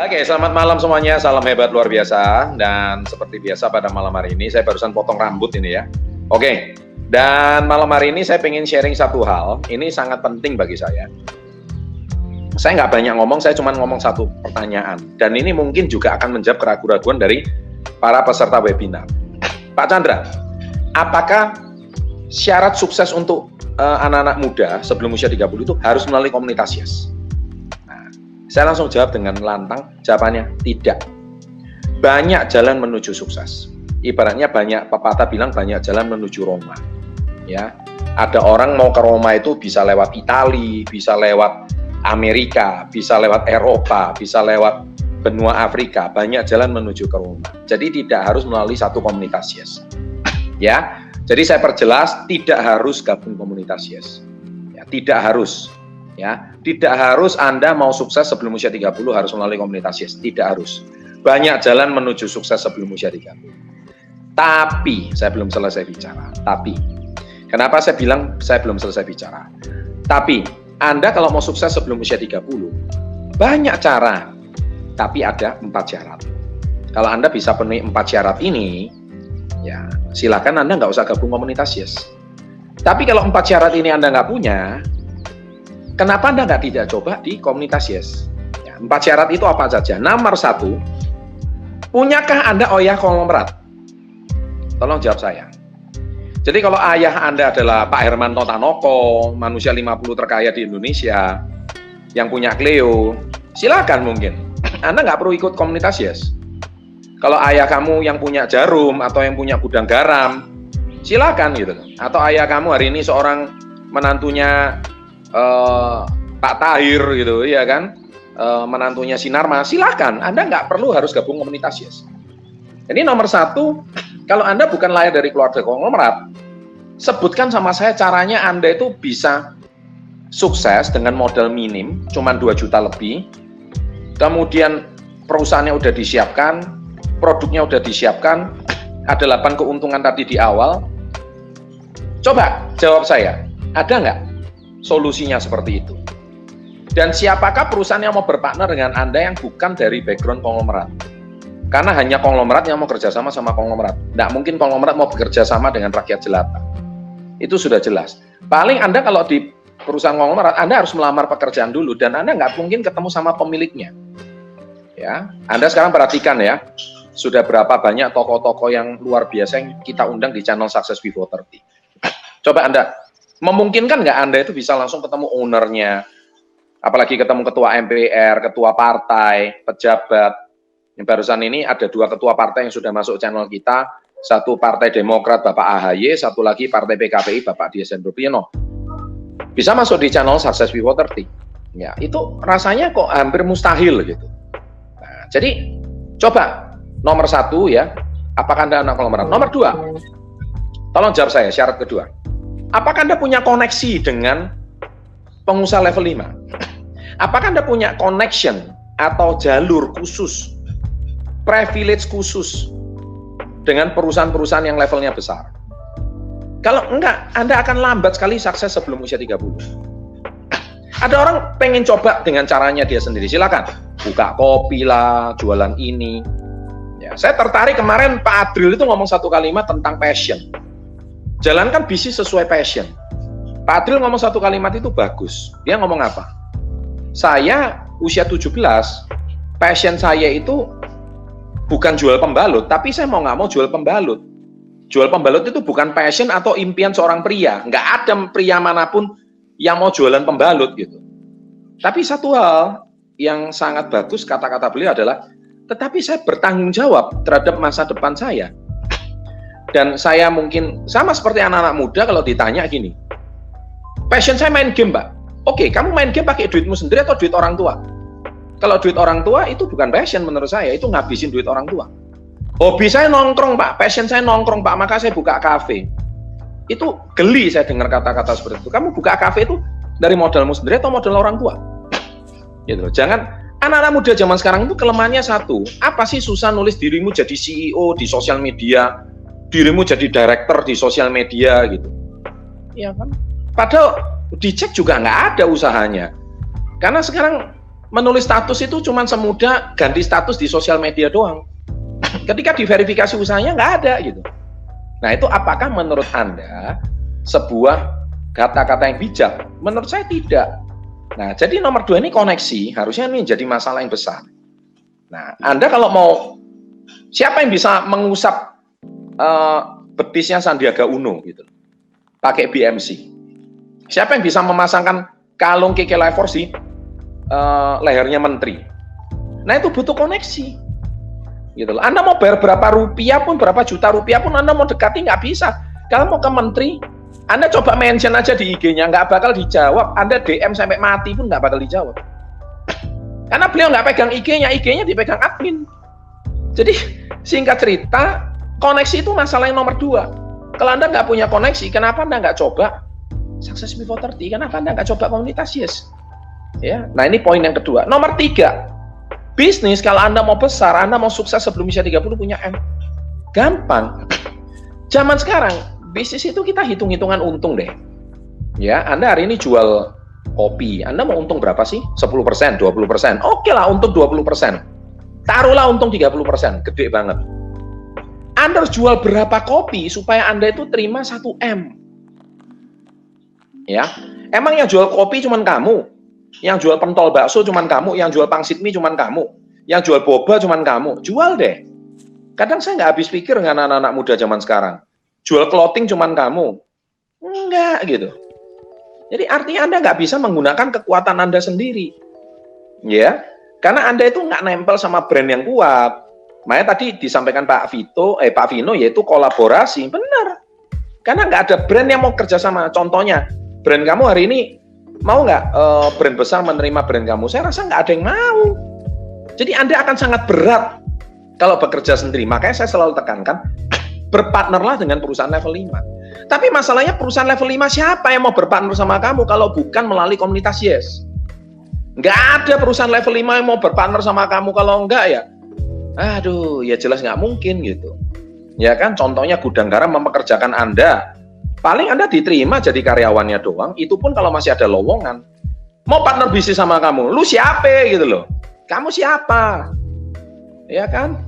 Oke, selamat malam semuanya. Salam hebat luar biasa. Dan seperti biasa pada malam hari ini, saya barusan potong rambut ini ya. Oke, dan malam hari ini saya pengen sharing satu hal. Ini sangat penting bagi saya. Saya nggak banyak ngomong, saya cuma ngomong satu pertanyaan. Dan ini mungkin juga akan menjawab keraguan-keraguan dari para peserta webinar. Pak Chandra, apakah syarat sukses untuk anak-anak muda sebelum usia 30 itu harus melalui komunitas Yes? Saya langsung jawab dengan lantang, jawabannya tidak. Banyak jalan menuju sukses. Ibaratnya banyak pepatah bilang banyak jalan menuju Roma. Ya, ada orang mau ke Roma itu bisa lewat Italia, bisa lewat Amerika, bisa lewat Eropa, bisa lewat benua Afrika. Banyak jalan menuju ke Roma. Jadi tidak harus melalui satu komunitas Yes. Ya, jadi saya perjelas tidak harus gabung komunitas Yes. Ya, tidak harus. Ya, tidak harus Anda mau sukses sebelum usia 30 harus melalui komunitas Yes, tidak harus. Banyak jalan menuju sukses sebelum usia 30. Tapi, saya belum selesai bicara. Tapi, kenapa saya bilang saya belum selesai bicara? Tapi, Anda kalau mau sukses sebelum usia 30, banyak cara. Tapi ada 4 syarat. Kalau Anda bisa penuhi 4 syarat ini, ya silakan Anda nggak usah gabung komunitas Yes. Tapi kalau 4 syarat ini Anda nggak punya, kenapa Anda tidak coba di komunitas Yes? Ya, 4 syarat itu apa saja? Nomor 1, punyakah Anda ayah konglomerat? Tolong jawab saya. Jadi kalau ayah Anda adalah Pak Hermanto Tanoko, manusia 50 terkaya di Indonesia, yang punya Clio, silakan mungkin. Anda nggak perlu ikut komunitas Yes. Kalau ayah kamu yang punya Jarum atau yang punya gudang garam, silakan gitu. Atau ayah kamu hari ini seorang menantunya Pak Tahir gitu ya kan, menantunya Sinarma, silahkan, Anda nggak perlu harus gabung komunitas Yes. Jadi nomor 1, kalau Anda bukan lahir dari keluarga konglomerat, sebutkan sama saya caranya Anda itu bisa sukses dengan modal minim, cuma 2 juta lebih, kemudian perusahaannya udah disiapkan, produknya udah disiapkan, ada 8 keuntungan tadi di awal. Coba jawab saya, ada nggak solusinya seperti itu? Dan siapakah perusahaan yang mau berpartner dengan Anda yang bukan dari background konglomerat? Karena hanya konglomerat yang mau kerjasama sama konglomerat. Nggak mungkin konglomerat mau bekerja sama dengan rakyat jelata. Itu sudah jelas. Paling Anda kalau di perusahaan konglomerat, Anda harus melamar pekerjaan dulu, dan Anda nggak mungkin ketemu sama pemiliknya. Ya, Anda sekarang perhatikan ya, sudah berapa banyak tokoh-tokoh yang luar biasa yang kita undang di channel Success Before 30. Coba Anda, memungkinkan nggak Anda itu bisa langsung ketemu ownernya, apalagi ketemu ketua MPR, ketua partai, pejabat. Yang barusan ini ada 2 ketua partai yang sudah masuk channel kita, satu partai Demokrat Bapak AHY, satu lagi partai PKPI Bapak Dias Hendro-Priyono. Bisa masuk di channel Success Before 30. Ya, itu rasanya kok hampir mustahil gitu. Nah, jadi coba nomor 1 ya, apakah Anda anak konglomerat? Nomor 2, tolong jawab saya syarat kedua. Apakah Anda punya koneksi dengan pengusaha level 5? Apakah Anda punya connection atau jalur khusus, privilege khusus dengan perusahaan-perusahaan yang levelnya besar? Kalau enggak, Anda akan lambat sekali sukses sebelum usia 30. Ada orang pengen coba dengan caranya dia sendiri, silakan. Buka kopi lah, jualan ini. Ya, saya tertarik kemarin Pak Adril itu ngomong satu kalimat tentang passion. Jalankan bisnis sesuai passion. Pak Adril ngomong satu kalimat itu bagus. Dia ngomong apa? Saya usia 17, passion saya itu bukan jual pembalut, tapi saya mau nggak mau jual pembalut. Jual pembalut itu bukan passion atau impian seorang pria. Nggak ada pria manapun yang mau jualan pembalut gitu. Tapi satu hal yang sangat bagus kata-kata beliau adalah, tetapi saya bertanggung jawab terhadap masa depan saya. Dan saya mungkin sama seperti anak-anak muda kalau ditanya gini, passion saya main game, Pak. Oke, kamu main game pakai duitmu sendiri atau duit orang tua? Kalau duit orang tua itu bukan passion menurut saya, itu ngabisin duit orang tua. Hobi saya nongkrong, Pak. Passion saya nongkrong, Pak. Maka saya buka kafe. Itu geli saya dengar kata-kata seperti itu. Kamu buka kafe itu dari modalmu sendiri atau modal orang tua? Gitu. Jangan, anak-anak muda zaman sekarang itu kelemahannya satu. Apa sih susah nulis dirimu jadi CEO di sosial media, dirimu jadi director di sosial media gitu. Iya kan? Padahal dicek juga nggak ada usahanya. Karena sekarang menulis status itu cuma semudah ganti status di sosial media doang. Ketika diverifikasi usahanya nggak ada gitu. Nah itu apakah menurut Anda sebuah kata-kata yang bijak? Menurut saya tidak. Nah jadi nomor 2 ini koneksi, harusnya ini jadi masalah yang besar. Nah Anda kalau mau, siapa yang bisa mengusap betisnya Sandiaga Uno gitu, pakai BMC? Siapa yang bisa memasangkan kalung Keke Lifeforce di lehernya menteri? Nah itu butuh koneksi gitu loh. Anda mau bayar berapa rupiah pun, berapa juta rupiah pun, Anda mau dekati nggak bisa. Kalau mau ke menteri, Anda coba mention aja di IG-nya, nggak bakal dijawab. Anda DM sampai mati pun nggak bakal dijawab, karena beliau nggak pegang IG-nya, IG-nya dipegang admin. Jadi singkat cerita, koneksi itu masalah yang nomor 2. Kalau Anda nggak punya koneksi, kenapa Anda nggak coba Success Before 30? Kenapa Anda nggak coba komunitas Yes? Ya, nah ini poin yang kedua. Nomor 3, bisnis kalau Anda mau besar, Anda mau sukses sebelum usia 30 punya M. Gampang. Zaman sekarang, bisnis itu kita hitung-hitungan untung deh. Ya, Anda hari ini jual kopi, Anda mau untung berapa sih? 10%, 20%. Oke lah, untung 20%. Taruhlah untung 30%, gede banget. Anda harus jual berapa kopi supaya Anda itu terima 1 M. Ya, emang yang jual kopi cuman kamu? Yang jual pentol bakso cuman kamu, yang jual pangsit mie cuman kamu, yang jual boba cuman kamu? Jual deh. Kadang saya nggak habis pikir dengan anak-anak muda zaman sekarang. Jual clothing cuman kamu? Enggak gitu. Jadi artinya Anda nggak bisa menggunakan kekuatan Anda sendiri. Ya, karena Anda itu nggak nempel sama brand yang kuat. Makanya tadi disampaikan Pak Vino yaitu kolaborasi. Benar. Karena nggak ada brand yang mau kerjasama. Contohnya, brand kamu hari ini mau nggak brand besar menerima brand kamu? Saya rasa nggak ada yang mau. Jadi Anda akan sangat berat kalau bekerja sendiri. Makanya saya selalu tekankan, berpartnerlah dengan perusahaan level 5. Tapi masalahnya perusahaan level 5 siapa yang mau berpartner sama kamu kalau bukan melalui komunitas Yes? Nggak ada perusahaan level 5 yang mau berpartner sama kamu. Kalau enggak ya, aduh, ya jelas nggak mungkin gitu. Ya kan, contohnya gudang garam mempekerjakan Anda. Paling Anda diterima jadi karyawannya doang, itu pun kalau masih ada lowongan. Mau partner bisnis sama kamu, lu siapa gitu loh? Kamu siapa? Ya kan?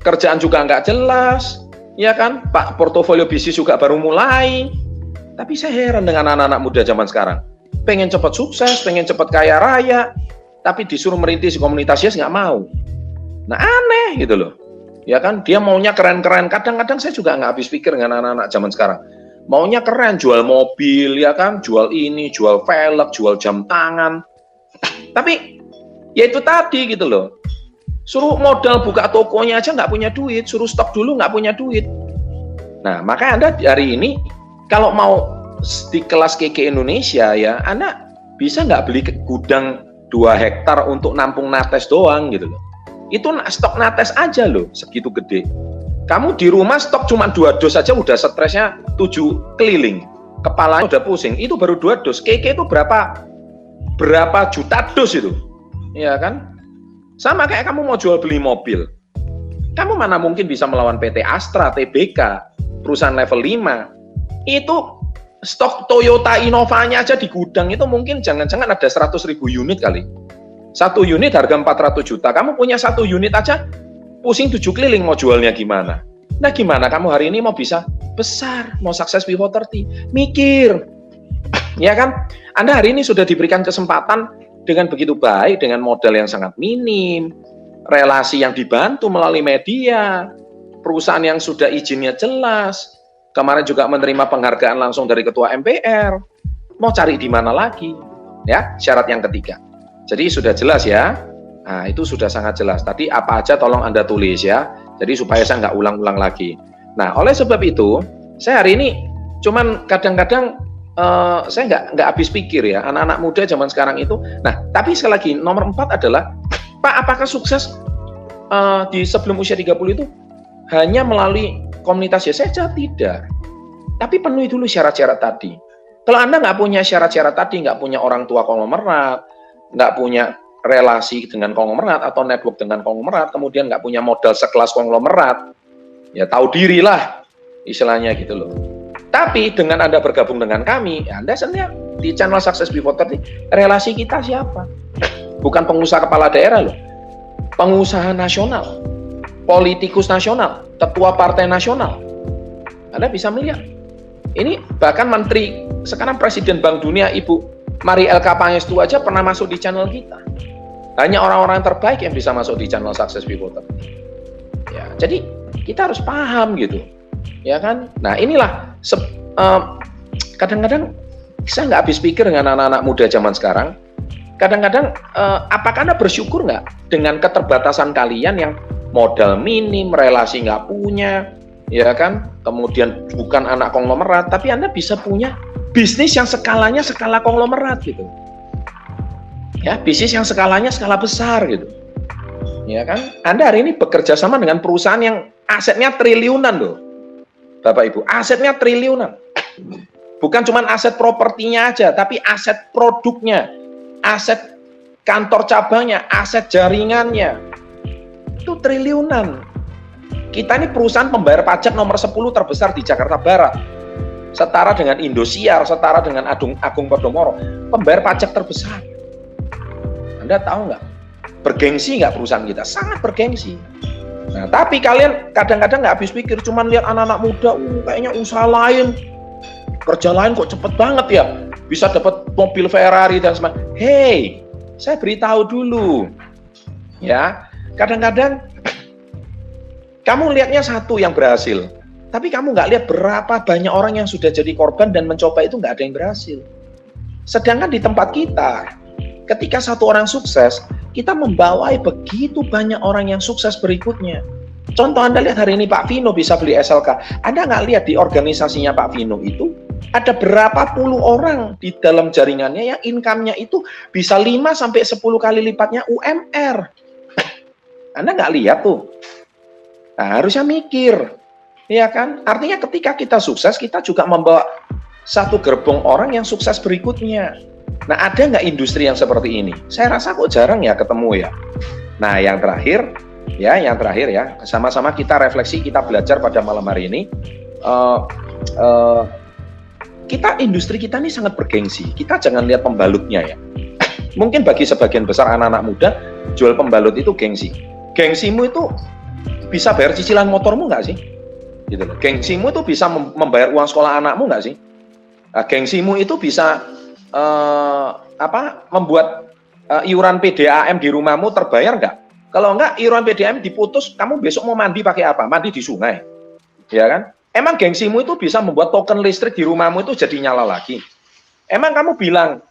Kerjaan juga nggak jelas, ya kan? Pak, portofolio bisnis juga baru mulai. Tapi saya heran dengan anak-anak muda zaman sekarang. Pengen cepat sukses, pengen cepat kaya raya, tapi disuruh merintis komunitas Yes nggak mau. Nah aneh gitu loh. Ya kan? Dia maunya keren-keren. Kadang-kadang saya juga nggak habis pikir dengan anak-anak zaman sekarang. Maunya keren, jual mobil, ya kan, jual ini, jual velg, jual jam tangan. Tapi, ya itu tadi gitu loh. Suruh modal buka tokonya aja nggak punya duit, suruh stok dulu nggak punya duit. Nah, makanya Anda hari ini, kalau mau di kelas Keke Indonesia ya, Anda bisa nggak beli gudang 2 hektar untuk nampung nates doang gitu loh. Itu stok nates aja loh, segitu gede. Kamu di rumah stok cuma 2 dos saja udah stresnya 7 keliling. Kepalanya udah pusing. Itu baru 2 dos. Keke itu berapa juta dos itu. Ya kan? Sama kayak kamu mau jual beli mobil. Kamu mana mungkin bisa melawan PT Astra, TBK, perusahaan level 5. Itu stok Toyota Innova-nya aja di gudang itu mungkin jangan-jangan ada 100.000 unit kali. 1 unit harga 400 juta. Kamu punya 1 unit aja pusing 7 keliling mau jualnya gimana. Nah gimana kamu hari ini mau bisa besar, mau sukses before 30? Mikir. Ya kan? Anda hari ini sudah diberikan kesempatan dengan begitu baik, dengan modal yang sangat minim, relasi yang dibantu melalui media, perusahaan yang sudah izinnya jelas, kemarin juga menerima penghargaan langsung dari Ketua MPR. Mau cari di mana lagi? Ya, syarat yang ketiga. Jadi sudah jelas ya. Nah, itu sudah sangat jelas. Tadi apa aja tolong Anda tulis ya. Jadi supaya saya nggak ulang-ulang lagi. Nah, oleh sebab itu, saya hari ini cuman kadang-kadang saya nggak habis pikir ya, anak-anak muda zaman sekarang itu. Nah, tapi sekali lagi, nomor 4 adalah, Pak, apakah sukses di sebelum usia 30 itu hanya melalui komunitas ya? Saya jawab tidak. Tapi penuhi dulu syarat-syarat tadi. Kalau Anda nggak punya syarat-syarat tadi, nggak punya orang tua konglomerat, nggak punya relasi dengan konglomerat atau network dengan konglomerat, kemudian nggak punya modal sekelas konglomerat, ya tahu dirilah istilahnya gitu loh. Tapi dengan Anda bergabung dengan kami, ya Anda sendiri di channel Success Before 30, relasi kita siapa? bukan pengusaha kepala daerah loh, pengusaha nasional, politikus nasional, ketua partai nasional. Anda bisa melihat. Ini bahkan menteri, sekarang Presiden Bank Dunia, Ibu Mari LK Pangestu aja pernah masuk di channel kita. Hanya orang-orang terbaik yang bisa masuk di channel Success Pivoter. Ya, jadi kita harus paham gitu. Ya kan? Nah, inilah kadang-kadang saya nggak habis pikir dengan anak-anak muda zaman sekarang. Kadang-kadang apakah Anda bersyukur nggak dengan keterbatasan kalian yang modal minim, relasi nggak punya, ya kan? Kemudian bukan anak konglomerat, tapi Anda bisa punya bisnis yang skalanya skala konglomerat gitu. Ya, bisnis yang skalanya skala besar gitu. Ya kan? Anda hari ini bekerja sama dengan perusahaan yang asetnya triliunan loh. Bapak Ibu, asetnya triliunan. Bukan cuma aset propertinya aja, tapi aset produknya, aset kantor cabangnya, aset jaringannya. Itu triliunan. Kita ini perusahaan pembayar pajak nomor 10 terbesar di Jakarta Barat. Setara dengan Indosiar, setara dengan Agung Podomoro. Pembayar pajak terbesar. Anda tahu nggak? Bergengsi nggak perusahaan kita? Sangat bergengsi. Nah, tapi kalian kadang-kadang nggak habis pikir, cuman lihat anak-anak muda, kayaknya usaha lain, kerja lain kok cepet banget ya, bisa dapat mobil Ferrari dan sebagainya. Hey, saya beritahu dulu, ya, kadang-kadang kamu lihatnya satu yang berhasil, tapi kamu nggak lihat berapa banyak orang yang sudah jadi korban dan mencoba itu nggak ada yang berhasil. Sedangkan di tempat kita, ketika satu orang sukses, kita membawai begitu banyak orang yang sukses berikutnya. Contoh Anda lihat hari ini Pak Vino bisa beli SLK. Anda nggak lihat di organisasinya Pak Vino itu ada berapa puluh orang di dalam jaringannya yang income-nya itu bisa 5-10 kali lipatnya UMR. Anda nggak lihat tuh. Nah, harusnya mikir. Ya kan? Artinya ketika kita sukses, kita juga membawa satu gerbong orang yang sukses berikutnya. Nah, ada nggak industri yang seperti ini? Saya rasa kok jarang ya ketemu ya. Nah, yang terakhir ya, sama-sama kita refleksi, kita belajar pada malam hari ini. Industri kita ini sangat bergengsi. Kita jangan lihat pembalutnya ya. Mungkin bagi sebagian besar anak-anak muda, jual pembalut itu gengsi. Gengsimu itu bisa bayar cicilan motormu nggak sih? Gitu loh. Gengsimu itu bisa membayar uang sekolah anakmu nggak sih? Nah, gengsimu itu bisa membuat iuran PDAM di rumahmu terbayar nggak? Kalau nggak, iuran PDAM diputus, kamu besok mau mandi pakai apa? Mandi di sungai, ya kan? Emang gengsimu itu bisa membuat token listrik di rumahmu itu jadi nyala lagi? Emang kamu bilang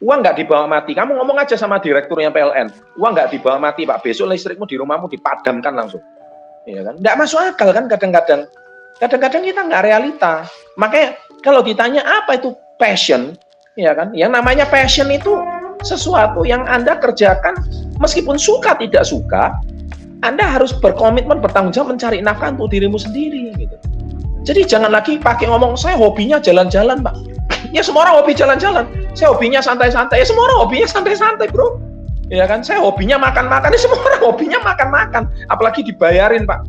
uang nggak dibawa mati? Kamu ngomong aja sama direkturnya PLN, uang nggak dibawa mati Pak, besok listrikmu di rumahmu dipadamkan langsung, ya kan? Nggak masuk akal kan kadang-kadang. Kadang-kadang kita nggak realita. Makanya kalau ditanya apa itu passion, ya kan? Yang namanya passion itu sesuatu yang Anda kerjakan meskipun suka tidak suka, Anda harus berkomitmen, bertanggung jawab mencari nafkah untuk dirimu sendiri gitu. Jadi jangan lagi pakai ngomong saya hobinya jalan-jalan, Pak. Ya semua orang hobi jalan-jalan. Saya hobinya santai-santai. Ya semua orang hobinya santai-santai, Bro. Ya kan? Saya hobinya makan-makan. Ya semua orang hobinya makan-makan. Apalagi dibayarin, Pak.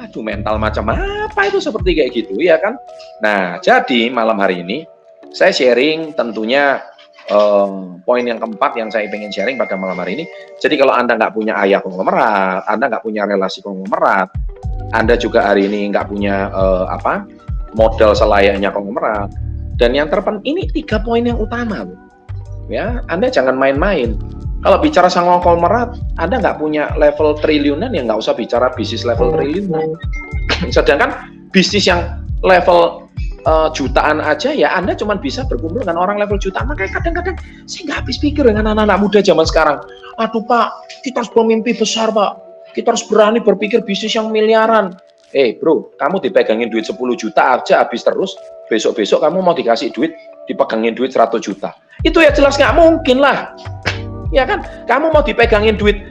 Aduh, mental macam apa itu seperti kayak gitu, ya kan? Nah, jadi malam hari ini saya sharing tentunya poin yang keempat yang saya ingin sharing pada malam hari ini. Jadi kalau Anda nggak punya ayah konglomerat, Anda nggak punya relasi konglomerat, Anda juga hari ini nggak punya modal selayaknya konglomerat. Dan yang terpenting ini 3 poin yang utama, ya. Anda jangan main-main. Kalau bicara sama konglomerat, Anda nggak punya level triliunan, ya nggak usah bicara bisnis level triliunan. Sedangkan bisnis yang level jutaan aja ya Anda cuma bisa berkumpul dengan orang level jutaan. Makanya kadang-kadang saya nggak habis pikir dengan anak-anak muda zaman sekarang. Aduh Pak, kita harus bermimpi besar Pak. Kita harus berani berpikir bisnis yang miliaran. Bro, kamu dipegangin duit 10 juta aja habis terus. Besok-besok kamu mau dikasih duit, dipegangin duit 100 juta. Itu ya jelas nggak mungkin lah. Ya kan? Kamu mau dipegangin duit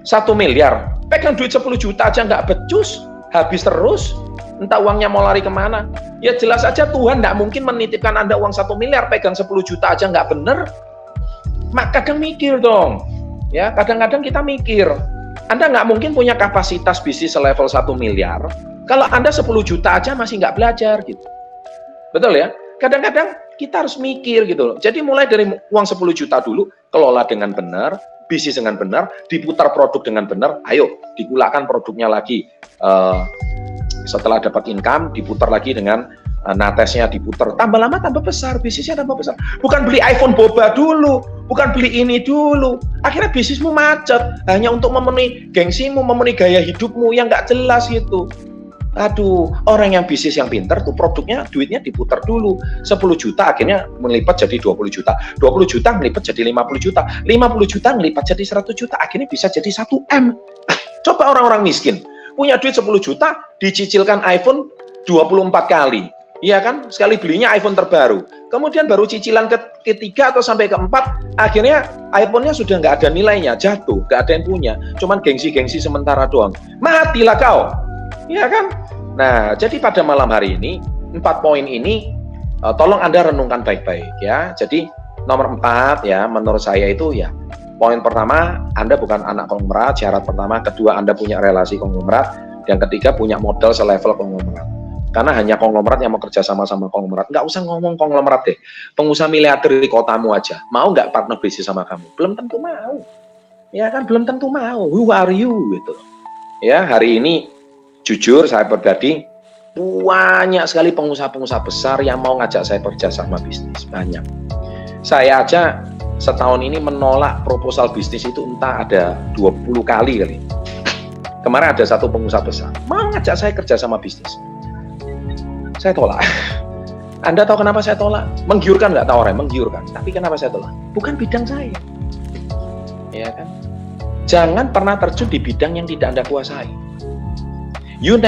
1 miliar. Pegang duit 10 juta aja nggak becus. Habis terus. Entah uangnya mau lari kemana. Ya jelas aja Tuhan nggak mungkin menitipkan Anda uang 1 miliar, pegang 10 juta aja nggak bener. Kadang mikir dong. Ya, kadang-kadang kita mikir. Anda nggak mungkin punya kapasitas bisnis selevel 1 miliar, kalau Anda 10 juta aja masih nggak belajar gitu. Betul ya? Kadang-kadang kita harus mikir gitu loh. Jadi mulai dari uang 10 juta dulu, kelola dengan benar, bisnis dengan benar, diputar produk dengan benar, ayo digulakan produknya lagi. Setelah dapat income, diputar lagi dengan natesnya, diputar, tambah lama tambah besar, bisnisnya tambah besar. Bukan beli iPhone boba dulu, bukan beli ini dulu. Akhirnya bisnismu macet, hanya untuk memenuhi gengsimu, memenuhi gaya hidupmu yang nggak jelas gitu. Aduh, orang yang bisnis yang pinter tuh produknya, duitnya diputar dulu. 10 juta akhirnya melipat jadi 20 juta. 20 juta melipat jadi 50 juta. 50 juta melipat jadi 100 juta. Akhirnya bisa jadi 1 M. Coba orang-orang miskin. Punya duit 10 juta, dicicilkan iPhone 24 kali. Iya kan? Sekali belinya iPhone terbaru. Kemudian baru cicilan ketiga atau sampai keempat, akhirnya iPhone-nya sudah nggak ada nilainya, jatuh, nggak ada yang punya. Cuman gengsi-gengsi sementara doang. Matilah kau. Iya kan? Nah, jadi pada malam hari ini 4 poin ini tolong Anda renungkan baik-baik ya. Jadi nomor 4 ya, menurut saya itu ya, poin pertama, Anda bukan anak konglomerat, syarat pertama. Kedua, Anda punya relasi konglomerat. Yang ketiga, punya modal selevel konglomerat. Karena hanya konglomerat yang mau kerja sama-sama konglomerat. Nggak usah ngomong konglomerat deh. Pengusaha miliarder di kotamu aja. Mau nggak partner bisnis sama kamu? Belum tentu mau. Ya kan, belum tentu mau. Who are you? Gitu. Ya, hari ini jujur saya pribadi banyak sekali pengusaha-pengusaha besar yang mau ngajak saya kerja sama bisnis, banyak. Saya aja setahun ini menolak proposal bisnis itu entah ada 20 kali kali. Kemarin ada satu pengusaha besar mau ngajak saya kerja sama bisnis, saya tolak. Anda tahu kenapa saya tolak? Menggiurkan nggak tahu orang, menggiurkan. Tapi kenapa saya tolak? Bukan bidang saya, ya kan? Jangan pernah terjun di bidang yang tidak Anda kuasai. You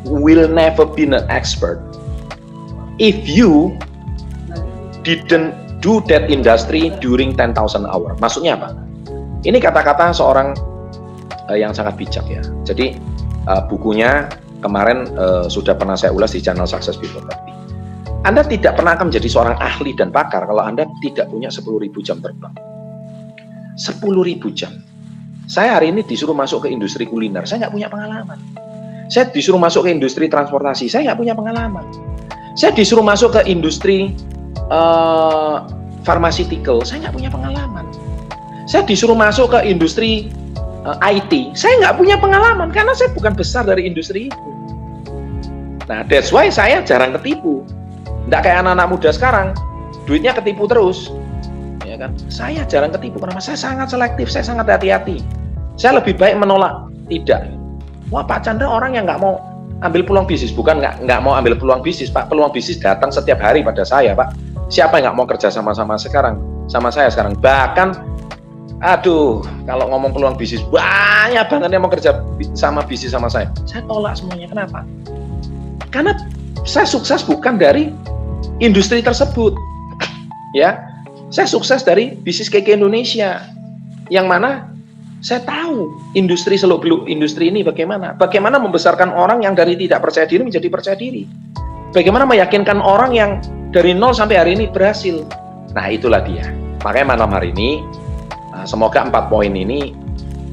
will never be an expert if you didn't do that industry during 10,000 hour. Maksudnya apa? Ini kata-kata seorang yang sangat bijak ya. Jadi bukunya kemarin sudah pernah saya ulas di channel Success Before 30. Anda tidak pernah akan menjadi seorang ahli dan pakar kalau Anda tidak punya 10.000 jam terbang. 10.000 jam. Saya hari ini disuruh masuk ke industri kuliner, saya nggak punya pengalaman. Saya disuruh masuk ke industri transportasi, saya nggak punya pengalaman. Saya disuruh masuk ke industri pharmaceutical, saya nggak punya pengalaman. Saya disuruh masuk ke industri IT, saya nggak punya pengalaman karena saya bukan besar dari industri itu. Nah, that's why saya jarang ketipu. Nggak kayak anak-anak muda sekarang, duitnya ketipu terus. Ya kan? Saya jarang ketipu karena saya sangat selektif, saya sangat hati-hati. Saya lebih baik menolak, tidak. Wah, Pak Chandra orang yang nggak mau ambil peluang bisnis, bukan nggak mau ambil peluang bisnis, Pak. Peluang bisnis datang setiap hari pada saya, Pak. Siapa yang nggak mau kerja sama-sama sekarang, sama saya sekarang? Bahkan, aduh, kalau ngomong peluang bisnis banyak banget yang mau kerja sama bisnis sama saya. Saya tolak semuanya. Kenapa? Karena saya sukses bukan dari industri tersebut, ya. Saya sukses dari bisnis KK Indonesia, yang mana saya tahu industri seluk-beluk industri ini bagaimana membesarkan orang yang dari tidak percaya diri menjadi percaya diri, bagaimana meyakinkan orang yang dari nol sampai hari ini berhasil. Nah, itulah dia. Makanya malam hari ini semoga 4 poin ini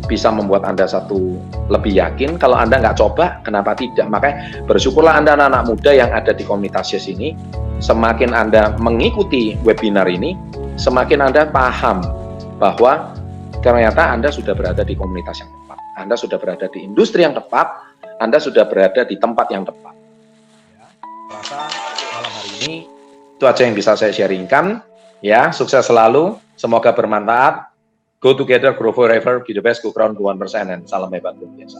bisa membuat Anda lebih yakin. Kalau Anda nggak coba, kenapa tidak? Makanya bersyukurlah Anda anak-anak muda yang ada di komunitas YES ini. Semakin Anda mengikuti webinar ini, semakin Anda paham bahwa ternyata Anda sudah berada di komunitas yang tepat. Anda sudah berada di industri yang tepat. Anda sudah berada di tempat yang tepat. Rasa malam hari ini itu aja yang bisa saya sharingkan. Ya, sukses selalu. Semoga bermanfaat. Go together, grow forever, be the best, go crown 1%, and salam hebat luar biasa.